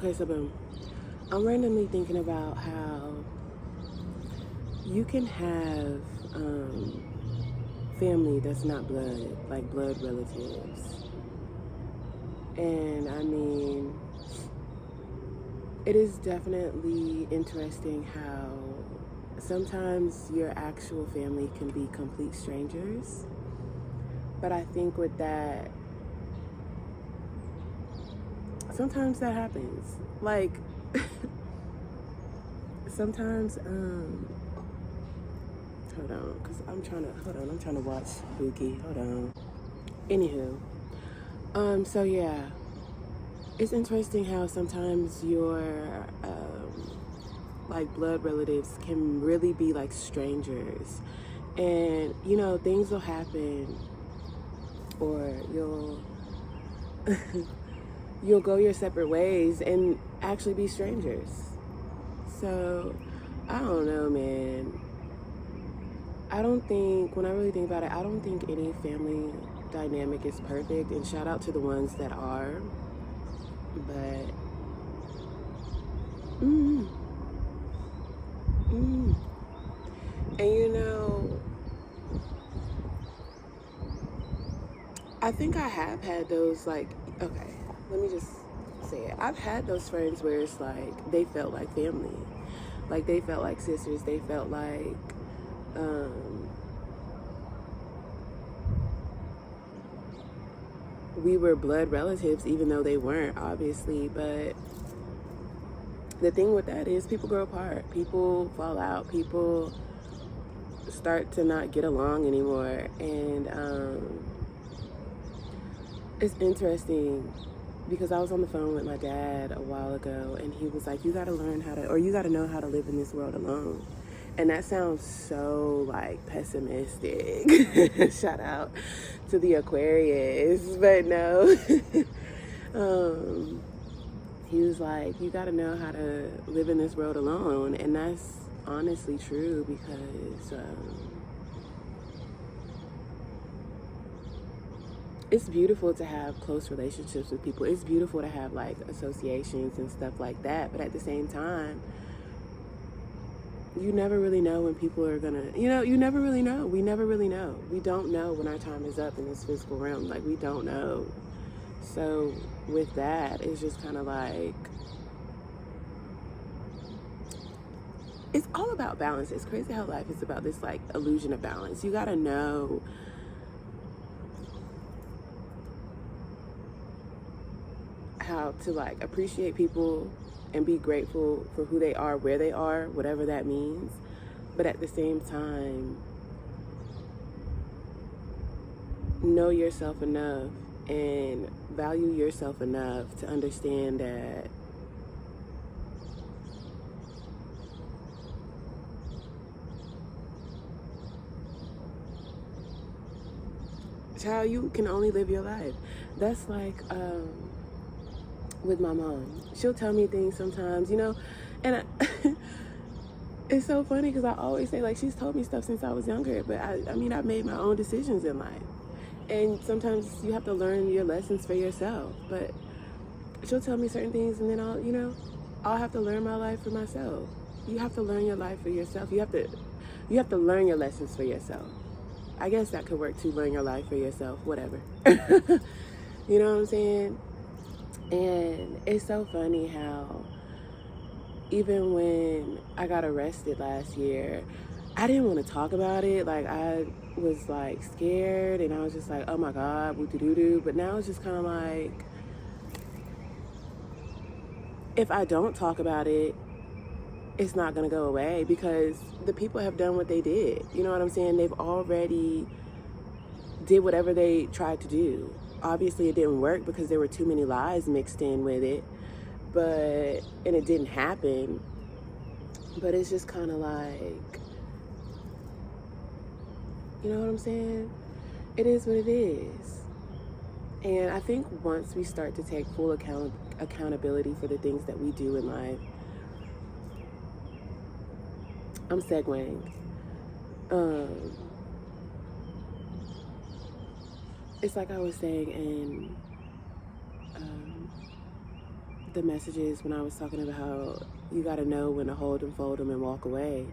Okay, so boom. I'm randomly thinking about how you can have family that's not blood, like blood relatives. And I mean, it is definitely interesting how sometimes your actual family can be complete strangers. But I think with that, sometimes that happens. Like, sometimes, hold on, because I'm trying to watch Bookie. Hold on. Anywho, so yeah, it's interesting how sometimes your, like, blood relatives can really be like strangers. And, you know, things will happen, or you'll go your separate ways and actually be strangers. So, I don't know, man. I don't think, when I really think about it, I don't think any family dynamic is perfect, and shout out to the ones that are. But, and you know, I think I have had those, like, okay, let me just say it. I've had those friends where it's like, they felt like family. Like, they felt like sisters. They felt like, we were blood relatives, even though they weren't, obviously. But the thing with that is people grow apart. People fall out. People start to not get along anymore. And it's interesting because I was on the phone with my dad a while ago, and he was like, you got to learn how to, or you got to know how to live in this world alone. And that sounds so, like, pessimistic. Shout out to the Aquarius. But no. He was like, you got to know how to live in this world alone. And that's honestly true, because it's beautiful to have close relationships with people. It's beautiful to have, like, associations and stuff like that. But at the same time, you never really know when people are gonna, you never really know. We never really know. We don't know when our time is up in this physical realm. Like, we don't know. So with that, it's just kind of like, it's all about balance. It's crazy how life is about this, like, illusion of balance. You gotta know how to, like, appreciate people and be grateful for who they are, where they are, whatever that means. But at the same time, know yourself enough and value yourself enough to understand that child, you can only live your life. That's like, with my mom. She'll tell me things sometimes, and it's so funny because I always say, like, she's told me stuff since I was younger, but I mean, I've made my own decisions in life. And sometimes you have to learn your lessons for yourself. But she'll tell me certain things, and then I'll have to learn my life for myself. You have to learn your life for yourself. You have to learn your lessons for yourself. I guess that could work too, learn your life for yourself, whatever. You know what I'm saying? And it's so funny how even when I got arrested last year, I didn't want to talk about it. Like, I was, like, scared, and I was just like, oh my God, woo-doo-doo-doo. But now it's just kind of like, if I don't talk about it, it's not going to go away, because the people have done what they did. You know what I'm saying? They've already did whatever they tried to do. Obviously, it didn't work because there were too many lies mixed in with it. And it didn't happen. But it's just kind of like, you know what I'm saying? It is what it is. And I think once we start to take full accountability for the things that we do in life, I'm segueing. It's like I was saying in the messages when I was talking about how you got to know when to hold them, fold them, and walk away.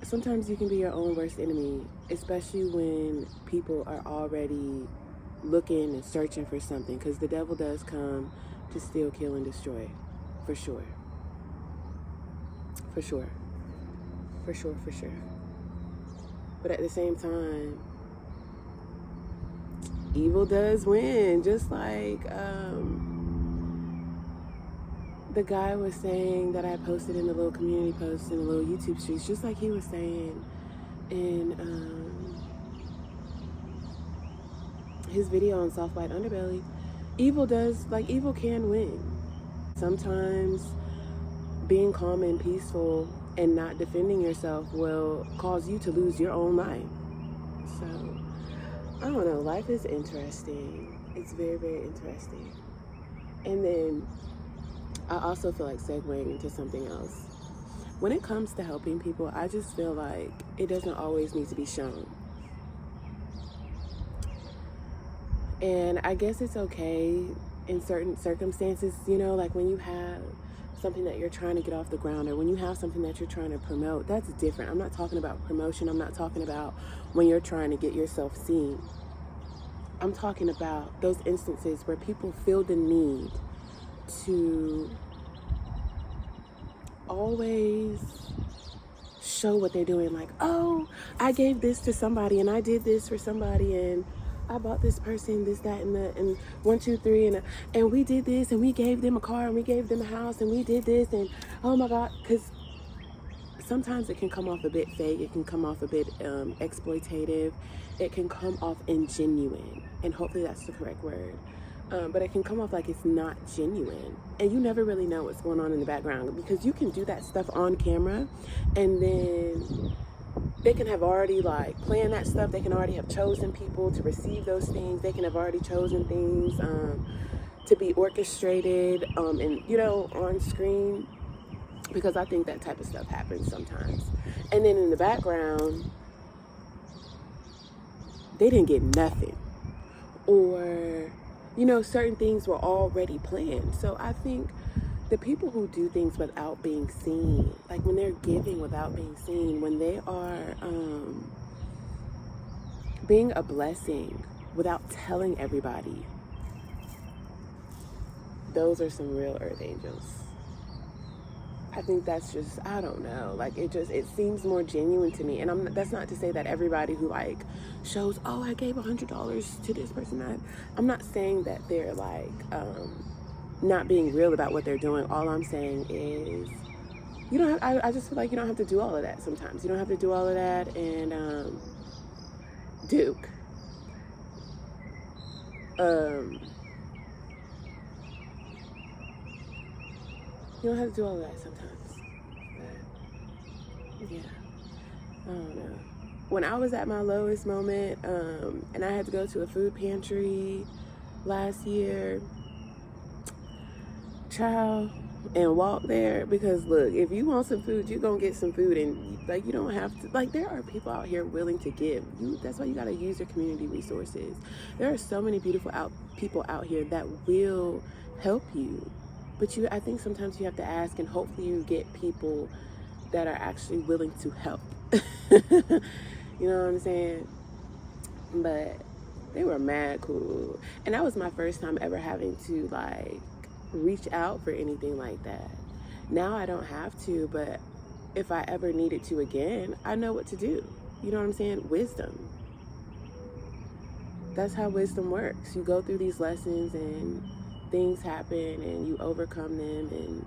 Sometimes you can be your own worst enemy, especially when people are already looking and searching for something, because the devil does come to steal, kill, and destroy. For sure. For sure. For sure, for sure. But at the same time, evil does win. Just like the guy was saying that I posted in the little community post in the little YouTube streets, just like he was saying in his video on Soft White Underbelly, evil can win. Sometimes being calm and peaceful and not defending yourself will cause you to lose your own mind. So, I don't know, life is interesting. It's very, very interesting. And then I also feel like segueing into something else. When it comes to helping people, I just feel like it doesn't always need to be shown. And I guess it's okay in certain circumstances, you know, like when you have something that you're trying to get off the ground, or when you have something that you're trying to promote, that's different. I'm not talking about promotion. I'm not talking about when you're trying to get yourself seen. I'm talking about those instances where people feel the need to always show what they're doing. Like, oh, I gave this to somebody and I did this for somebody and I bought this person this, that, and 1, 2, 3, and we did this, and we gave them a car, and we gave them a house, and we did this, and oh my God, because sometimes it can come off a bit fake, it can come off a bit exploitative, it can come off ingenuine, and hopefully that's the correct word, but it can come off like it's not genuine, and you never really know what's going on in the background, because you can do that stuff on camera, and then they can have already like planned that stuff. They can already have chosen people to receive those things. They can have already chosen things to be orchestrated and, you know, on screen, because I think that type of stuff happens sometimes. And then in the background, they didn't get nothing, or, you know, certain things were already planned. So I think the people who do things without being seen, like when they're giving without being seen, when they are being a blessing without telling everybody, those are some real earth angels. I think that's just, I don't know, like it seems more genuine to me. And that's not to say that everybody who like shows, oh, I gave $100 to this person. I'm not saying that they're like not being real about what they're doing. All I'm saying is, you don't have, I just feel like you don't have to do all of that sometimes. You don't have to do all of that. And Duke, you don't have to do all of that sometimes. But yeah, I don't know. When I was at my lowest moment, and I had to go to a food pantry last year, child, and walk there, because look, if you want some food, you're gonna get some food, and like you don't have to, like, there are people out here willing to give you. That's why you got to use your community resources. There are so many beautiful people out here that will help you, but I think sometimes you have to ask, and hopefully you get people that are actually willing to help. You know what I'm saying? But they were mad cool, and that was my first time ever having to like reach out for anything like that. Now I don't have to, but if I ever needed to again, I know what to do. You know what I'm saying? Wisdom. That's how wisdom works. You go through these lessons and things happen and you overcome them, and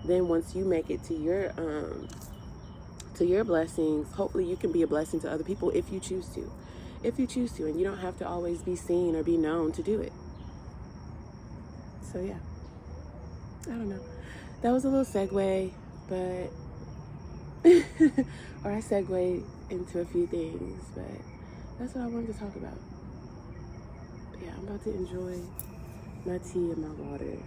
then once you make it to your blessings, hopefully you can be a blessing to other people if you choose to. If you choose to, and you don't have to always be seen or be known to do it. So yeah. I don't know. That was a little segue, but or I segued into a few things, but that's what I wanted to talk about. But yeah, I'm about to enjoy my tea and my water.